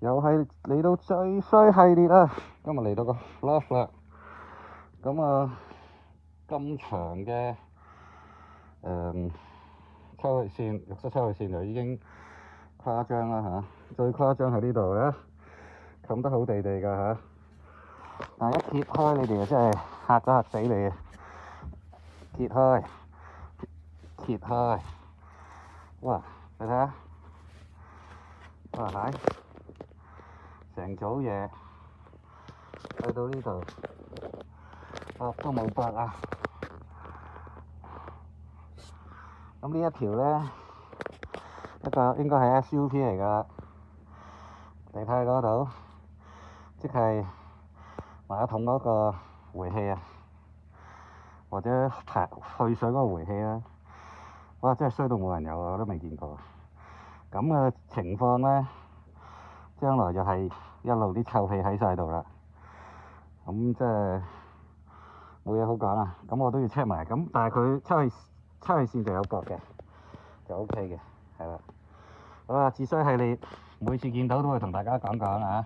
又係嚟到最衰系列啦！今日嚟到個 loft 啦，咁啊咁長嘅抽氣扇，浴室抽氣扇就已經誇張啦嚇，最誇張喺呢度嘅，冚得好地地㗎嚇，但係一揭開你哋啊，真係嚇死你啊！揭開，哇！你睇下，哇係成組嘢去到呢度，都冇筆啊！咁呢一條咧，一個應該係 SUP 嚟㗎，你睇下嗰度，即係馬桶嗰個回氣啊，或者去水嗰個回氣啦。哇！真係衰到冇人有啊，我都未見過。咁嘅情況咧，將來就係一路啲臭氣喺晒度啦。咁即係冇嘢好講啊。咁我都要 check 埋。咁但係佢抽氣扇就有駁嘅，就 OK 嘅，係啦。好啦，自衰系列每次見到都會同大家講講啊。